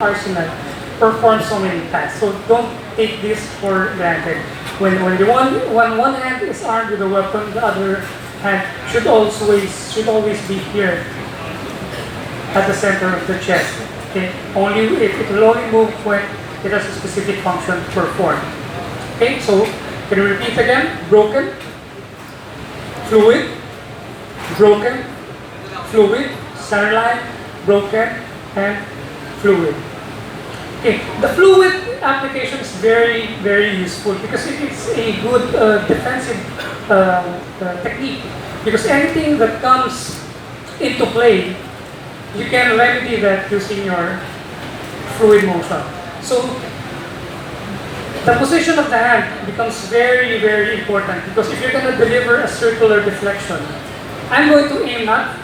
arsenal perform so many tasks. So don't take this for granted. When one hand is armed with a weapon, the other hand should always be here at the center of the chest. Okay? It will only move when it has a specific function to perform. Okay, so can we repeat again? Broken, fluid, broken, fluid, centerline, broken, and fluid. Okay, the fluid application is very, very useful because it's a good defensive technique. Because anything that comes into play, you can remedy that using your fluid motion. So the position of the hand becomes very, very important because if you're going to deliver a circular deflection, I'm going to aim not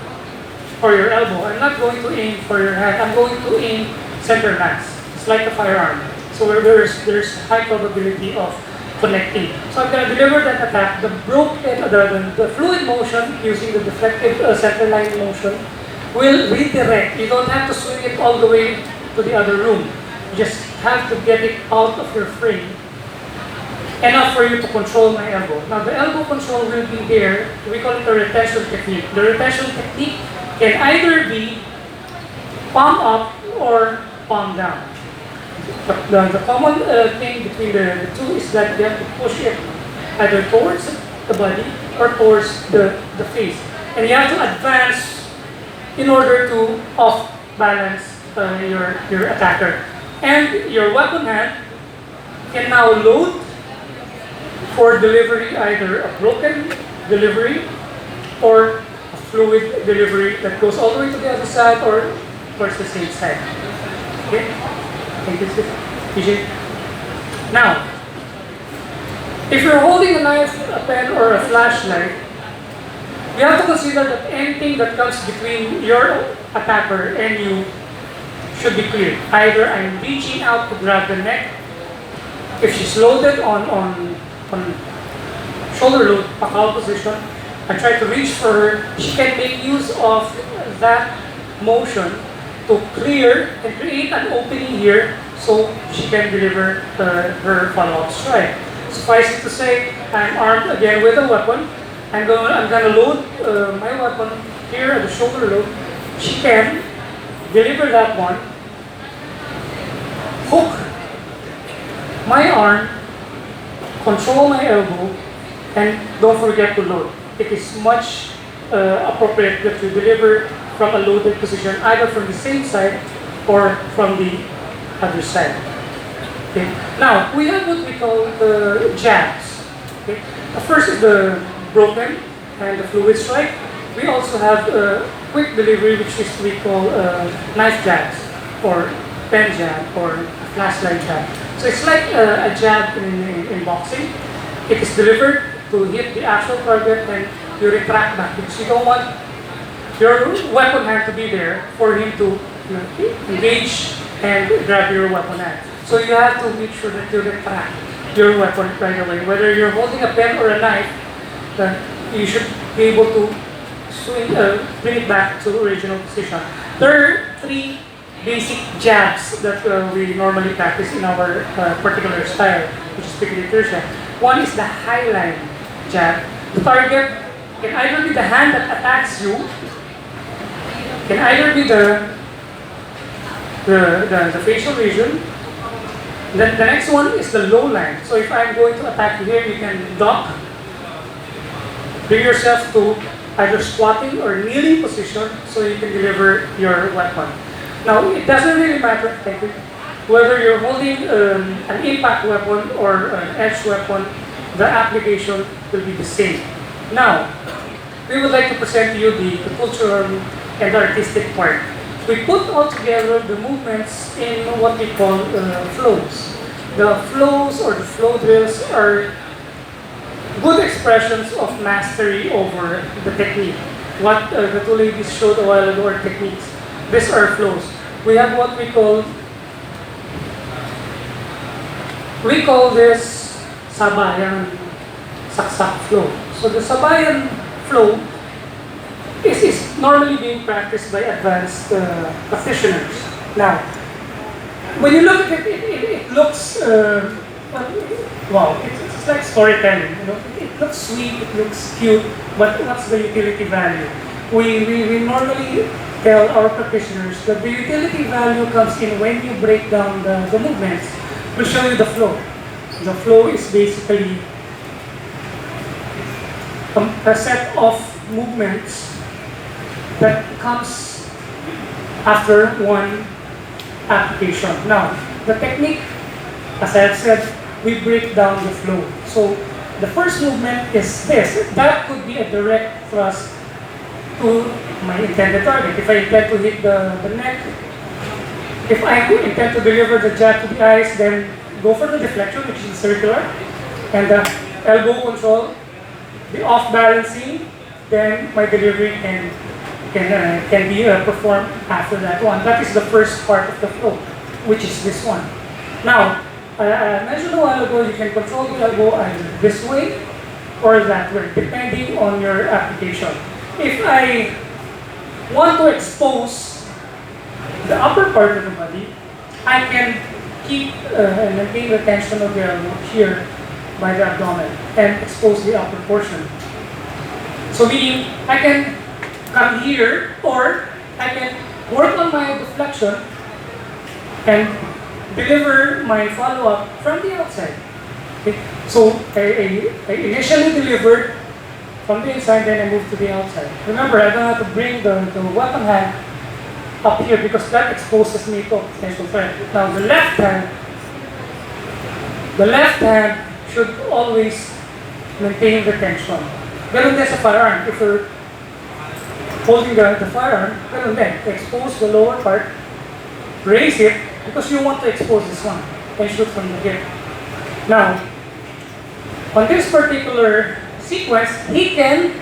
for your elbow, I'm not going to aim for your hand, I'm going to aim center mass. It's like a firearm. So there's high probability of connecting. So I'm going to deliver that attack. The fluid motion using the deflective centerline motion will redirect. You don't have to swing it all the way to the other room. You just have to get it out of your frame enough for you to control my elbow. Now the elbow control will be there. We call it a retention technique. The retention technique can either be palm up or palm down. The common thing between the two is that you have to push it either towards the body or towards the face. And you have to advance in order to off-balance your attacker. And your weapon hand can now load for delivery, either a broken delivery or a fluid delivery that goes all the way to the other side or towards the same side. Okay? Thank you, PJ. Now, if you're holding a knife, a pen, or a flashlight, you have to consider that anything that comes between your attacker and you should be clear. Either I'm reaching out to grab the neck. If she's loaded on shoulder load, pakal position, I try to reach for her. She can make use of that motion to clear and create an opening here so she can deliver her follow-up strike. Suffice it to say, I'm armed again with a weapon. I'm gonna load my weapon here at the shoulder load. She can deliver that one, hook my arm, control my elbow, and don't forget to load. It is much appropriate that you deliver from a loaded position, either from the same side or from the other side. Okay. Now, we have what we call the jabs. Okay. The first is the broken and the fluid strike. We also have a quick delivery, which is we call knife jabs, or pen jab, or flashlight jab. So it's like a jab in boxing. It is delivered to hit the actual target and you retract back because you don't want your weapon hand to be there for him to engage and grab your weapon hand. So you have to make sure that you retract your weapon right away. Whether you're holding a pen or a knife, you should be able to bring it back to the original position. There are three basic jabs that we normally practice in our particular style, which is Piccadilly Tertia. One is the high line jab. The target can either be the hand that attacks you, can either be the facial region. Then the next one is the low line. So if I'm going to attack you here, you can duck, bring yourself to either squatting or kneeling position so you can deliver your weapon. Now, it doesn't really matter, whether you're holding an impact weapon or an edge weapon, the application will be the same. Now, we would like to present to you the cultural and artistic part. We put all together the movements in what we call flows. The flows or the flow drills are good expressions of mastery over the technique. What the two ladies showed a while ago are techniques. These are flows. We have what we call this sabayan saksak flow. So the sabayan flow is normally being practiced by advanced practitioners. Now, when you look at it, it looks, wow, it's like storytelling. You know, it looks sweet, it looks cute, but what's the utility value? We normally tell our practitioners that the utility value comes in when you break down the movements. We'll show you the flow. The flow is basically a set of movements that comes after one application. Now, the technique, as I have said, we break down the flow. So, the first movement is this. That could be a direct thrust to my intended target. If I intend to hit the neck, if I intend to deliver the jab to the eyes, then go for the deflection, which is circular, and the elbow control, the off balancing, then my delivery can be performed after that one. That is the first part of the flow, which is this one. Now, I mentioned a while ago, you can control the elbow either this way or that way, depending on your application. If I want to expose the upper part of the body, I can keep and maintain the tension of the elbow here by the abdomen and expose the upper portion. So meaning, I can come here or I can work on my deflection and deliver my follow-up from the outside. Okay? So I initially delivered from the inside, then I move to the outside. Remember, I don't have to bring the weapon hand up here because that exposes me to potential threat. Now the left hand should always maintain the tension. Ganun din sa firearm. If you're holding the firearm, ganun din. Expose the lower part, raise it, because you want to expose this one and shoot from the hip. Now, on this particular sequence, he can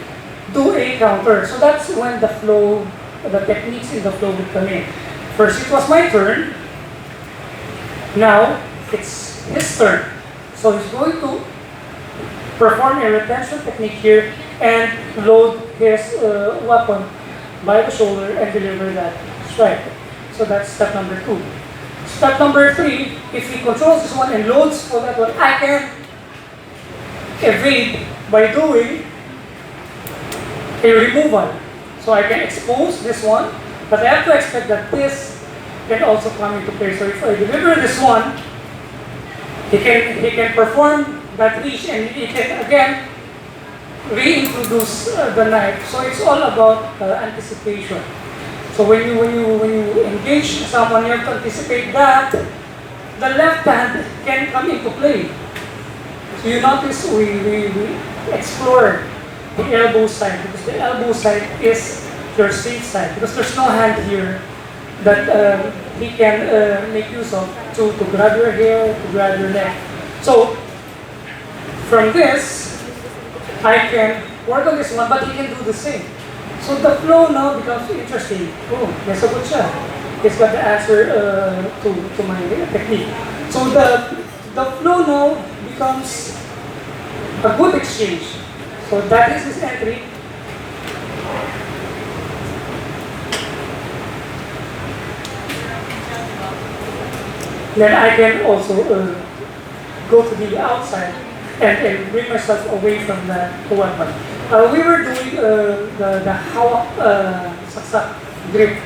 do a counter. So that's when the flow, the techniques in the flow would come in. First, it was my turn. Now, it's his turn. So he's going to perform a retention technique here and load his weapon by the shoulder and deliver that strike. So that's step number 2. Step number 3, if he controls this one and loads for that one, I can evade by doing a removal. So I can expose this one, but I have to expect that this can also come into play. So if I deliver this one, he can perform that reach and he can again reintroduce the knife. So it's all about anticipation. So when you engage someone, you have to anticipate that the left hand can come into play. So you notice we explore the elbow side because the elbow side is your safe side because there's no hand here that he can make use of to grab your hair, to grab your neck. So from this, I can work on this one, but he can do the same. So the flow now becomes interesting. Oh, nasagot siya. He's got the answer to my technique. So the flow now becomes a good exchange. So that is his entry. Then I can also go to the outside and bring myself away from the weapon. We were doing the hawak saksak grip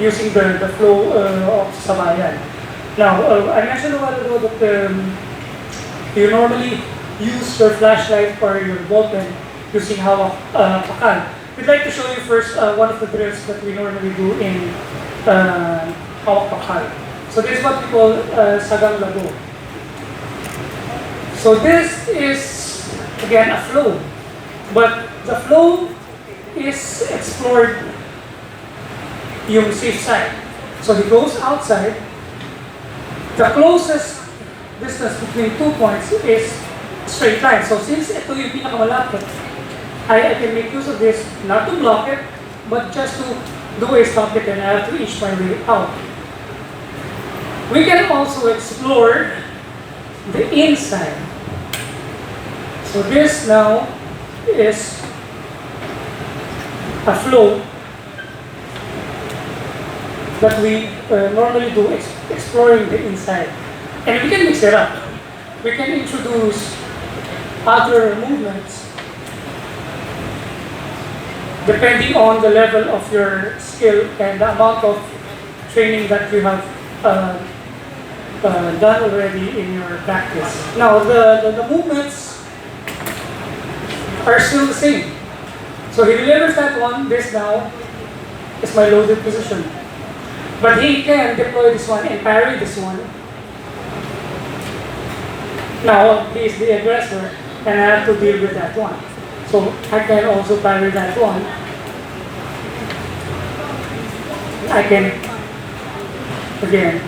using the flow of sabayan. Now, I mentioned a while ago that you normally use your flashlight or your ball pen using hawak pakal. We'd like to show you first one of the drills that we normally do in hawak pakal. So this is what we call sagang lago. So this is, again, a flow. But the flow is explored yung safe side. So he goes outside. The closest distance between 2 points is straight line. So since ito yung pinakamalapit, I can make use of this, not to block it, but just to do a stop it and I have to inch my way out. We can also explore the inside. So this now is a flow that we normally do exploring the inside. And we can mix it up. We can introduce other movements depending on the level of your skill and the amount of training that you have done already in your practice. Now, the movements are still the same. So he delivers that one, this now is my loaded position. But he can deploy this one and parry this one. Now, he is the aggressor and I have to deal with that one. So I can also parry that one. I can, again,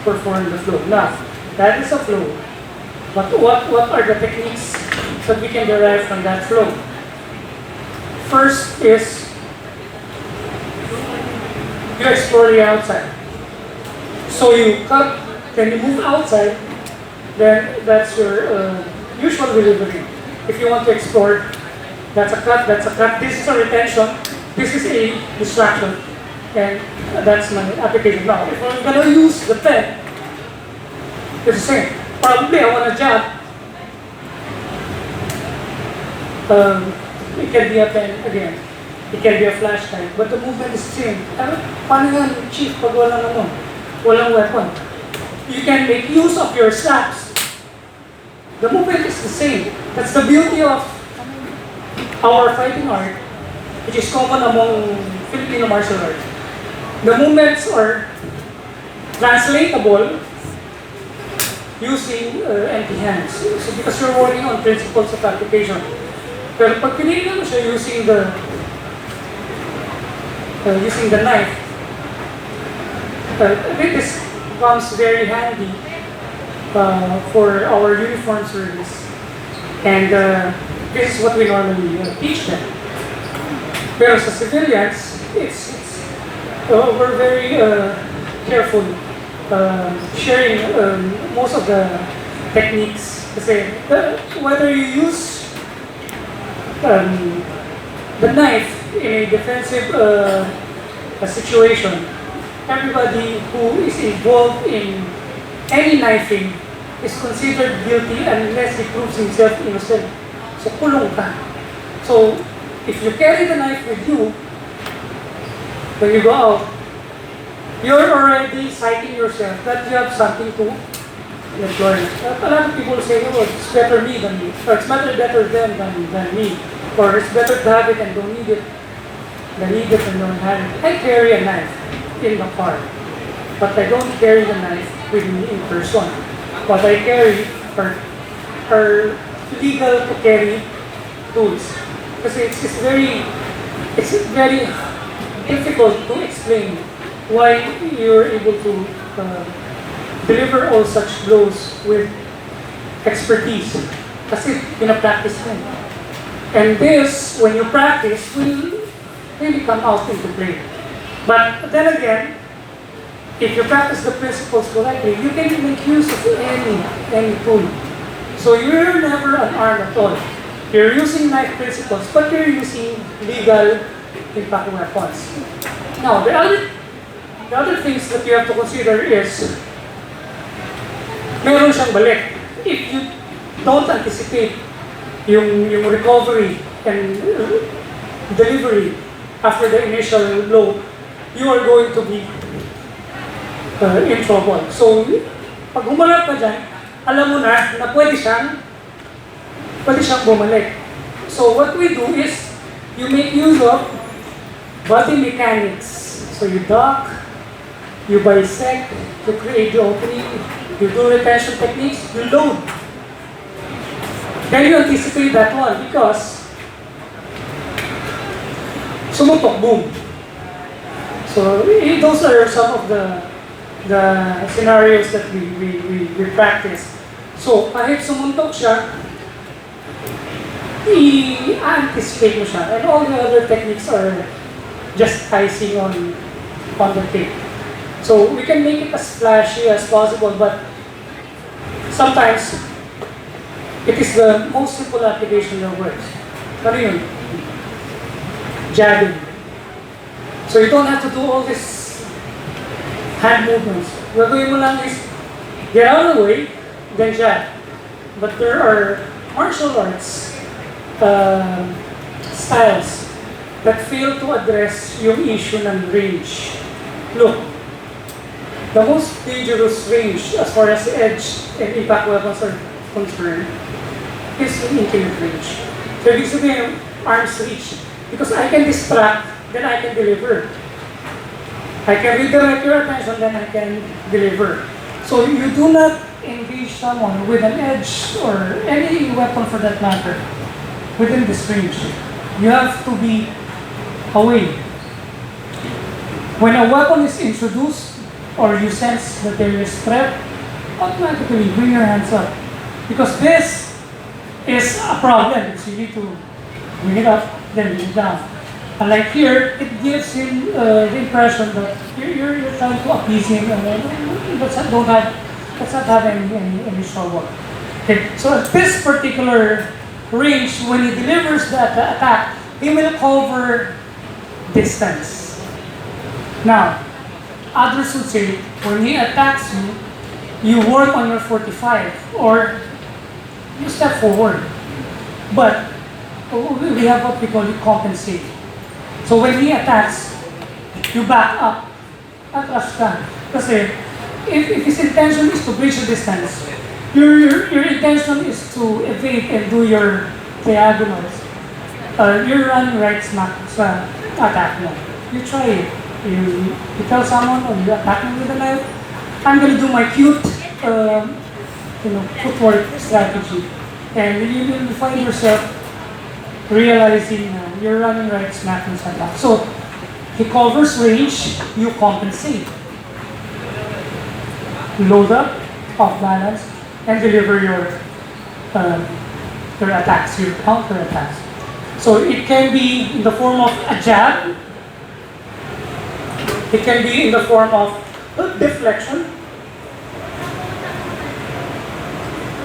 perform the flow. Now, that is a flow. But what are the techniques that we can derive from that flow? First is you explore the outside. So you cut, then you move outside, then that's your usual delivery. If you want to explore, that's a cut, that's a cut. This is a retention, this is a distraction, and that's my application. Now, if I'm going to use the pen, it's the same. Probably I want to jab. It can be a pen again. It can be a flashlight, but the movement is the same. Paano yan, chief, pag walang weapon? You can make use of your slaps. The movement is the same. That's the beauty of our fighting art, which is common among Filipino martial arts. The movements are translatable using empty hands. So because you're working on principles of application. Pero pag pinili mo siya using the knife, I think this comes very handy for our uniform service. And this is what we normally teach them. Pero sa civilians, we're very careful sharing most of the techniques. Kasi whether you use the knife in a defensive situation, everybody who is involved in any knifing is considered guilty unless he proves himself innocent. So, kulong ka. So, if you carry the knife with you, when you go out, you're already citing yourself that you have something to employ. A lot of people say, oh, it's better me than me, or it's better them than me, or it's better to have it and don't need it, than need it and don't have it. I carry a knife in the car, but I don't carry the knife with me in person. What I carry are legal to carry tools. Because it's very difficult to explain why you're able to deliver all such blows with expertise. Kasi pinapractice mo. And this, when you practice, will really come out into play. But then again, if you practice the principles correctly, you can make use of any tool. So you're never unarmed at all. You're using knife principles, but you're using legal impact weapons. Now, the other things that you have to consider is, meron siyang balik. If you don't anticipate yung recovery and delivery after the initial blow, you are going to be in trouble. So, pag humarap ka dyan, alam mo na pwede siyang bumalik. So, what we do is, you make use of body mechanics. So, you duck, you bisect to create the opening, you do retention techniques, you load. Then you anticipate that one because sumutok, boom. So, those are some of the scenarios that we practice. So, kahit sumuntok siya, i-anticipate mo siya. And all the other techniques are just icing on the cake. So, we can make it as flashy as possible, but sometimes, it is the most simple application that works. Ano yun? Jabbing. So, you don't have to do all these hand movements. Gagawin mo lang is, get out of the way, then jab. But there are martial arts styles that fail to address yung issue ng range. Look, the most dangerous range as far as the edge and impact weapons are concerned is in infinite range. So ibig sabihin, arm's reach. Because I can distract, then I can deliver. I can redirect your attention, then I can deliver. So you do not engage someone with an edge or any weapon for that matter within this range. You have to be away. When a weapon is introduced or you sense that there is threat, automatically bring your hands up. Because this is a problem. So you need to bring it up, then bring it down. Unlike here, it gives him the impression that you're trying to appease him and let's not have any trouble. Okay, so at this particular range, when he delivers the attack, he will cover distance. Now, others would say, when he attacks you, you work on your 45 or you step forward. But we have what we call compensate. So when he attacks, you back up. Atras ka. Kasi if his intention is to breach the distance, your intention is to evade and do your diagonals. You're running right smack sa attack mo. You try it. You tell someone or you attack me with a knife, I'm gonna do my cute footwork strategy. And you will find yourself realizing you're running right smack in sa attack. So he covers range, you compensate. Load up, off balance, and deliver your attacks, your counter attacks. So it can be in the form of a jab. It can be in the form of deflection,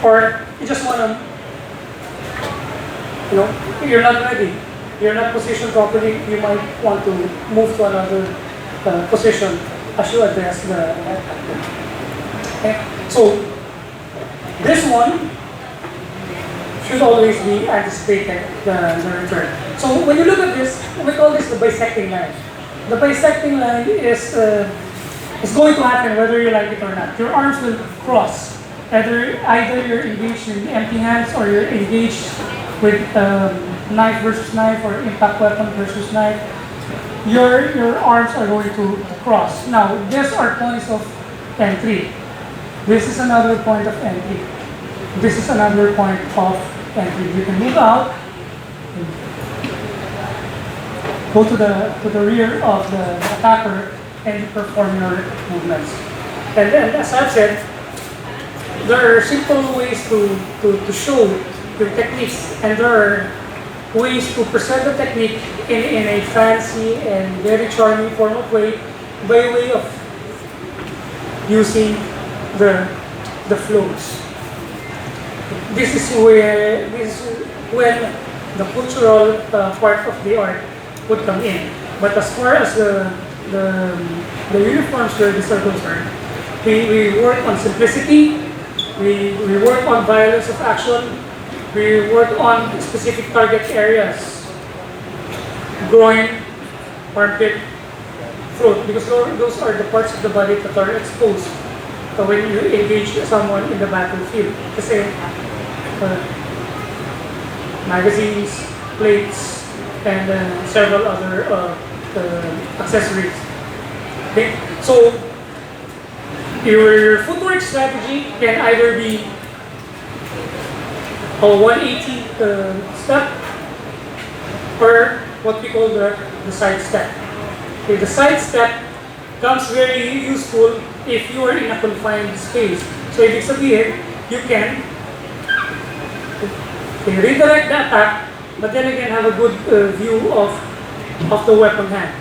or you just want to, you're not ready. You're not positioned properly. You might want to move to another position as you address the attack. Okay? So this one should always be anticipated, the return. So when you look at this, we call this the bisecting line. The bisecting line is going to happen whether you like it or not. Your arms will cross. Either you're engaged in empty hands or you're engaged with knife versus knife or impact weapon versus knife. Your arms are going to cross. Now, these are points of entry. This is another point of entry. This is another point of entry. You can move out, go to the rear of the attacker, and perform your movements. And then, as I've said, there are simple ways to show your techniques, and there are ways to present the technique in a fancy and very charming form of way, by way of using the flows. This is when the cultural part of the art would come in. But as far as the uniform service are concerned, we work on simplicity, we work on violence of action, we work on specific target areas, groin, armpit, throat, because those are the parts of the body that are exposed when you engage someone in the battlefield. Kasi magazines, plates, and several other accessories. Okay? So your footwork strategy can either be a 180 step or what we call the side step. Okay, the side step comes very useful if you are in a confined space. So ibig sabihin, you can redirect the attack, but then again have a good view of the weapon hand.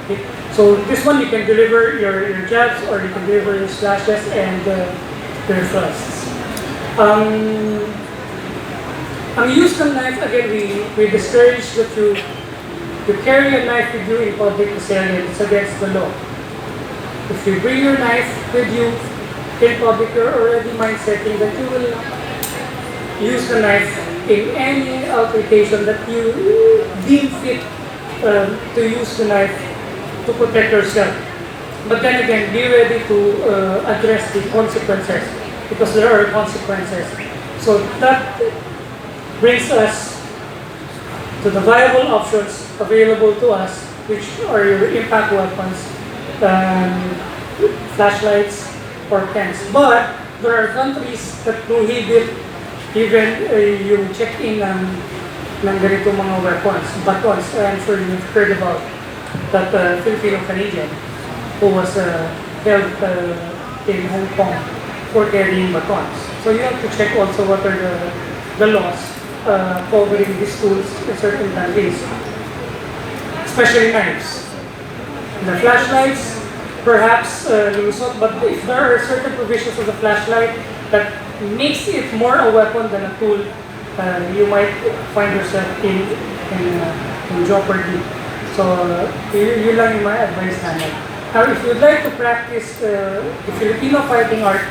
Okay? So this one you can deliver your jabs or you can deliver your slashes and your thrusts. Ang use ng knife, again, we discourage that you carry a knife with you in public kasi it's against the law. If you bring your knife with you in public, you're already mindsetting that you will use the knife in any altercation that you deem fit to use the knife to protect yourself. But then again, be ready to address the consequences because there are consequences. So that brings us to the viable options available to us, which are your impact weapons, flashlights, or pens. But there are countries that prohibit even yung check-in ng ganitong mga weapons, batons. I'm sure you've heard about that Filipino-Canadian who was held in Hong Kong for carrying batons. So you have to check also what are the laws covering these tools in certain countries, especially knives. The flashlights, perhaps lusot, but if there are certain provisions of the flashlight that makes it more a weapon than a tool, you might find yourself in jeopardy. So, yun lang yung my advice namin. Now, if you'd like to practice the Filipino fighting art,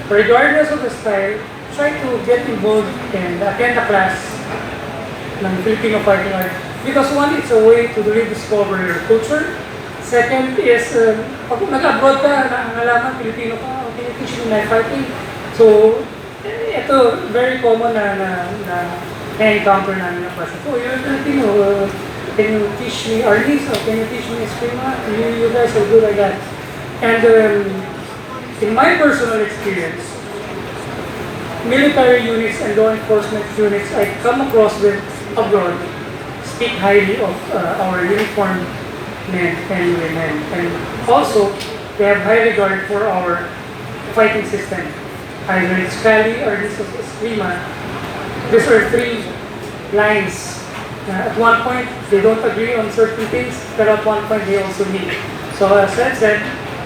regardless of the style, try to get involved and attend a class ng Filipino fighting art. Because one, it's a way to rediscover your culture. Second is, pag nag-abroad ka, nalaman Filipino ka, okay, teach you knife fighting. So, ito, very common na encounter namin na question. Oh, you're Filipino, can you teach me Arnis or can you teach me Eskrima? You guys are good like that. And in my personal experience, military units and law enforcement units I come across with abroad speak highly of our uniformed men and women. And also, they have high regard for our fighting system. Either it's Kali or this is Eskrima. These are three lines. At one point, they don't agree on certain things, but at one point, they also meet. So as I said,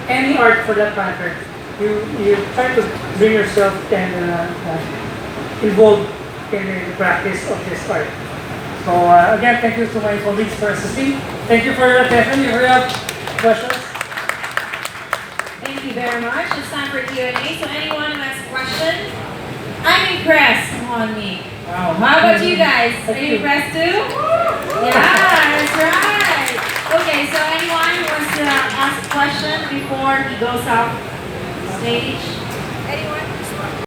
any art for that matter, you try to bring yourself and involved in the practice of this art. So again, thank you to my colleagues for assisting. Thank you for your attention. If you have questions. Thank you very much. It's time for Q&A. So anyone who has a question, I'm impressed on me. Wow. How about you guys? Are you impressed too? Yeah, that's right. Okay, so anyone who wants to ask a question before he goes off stage?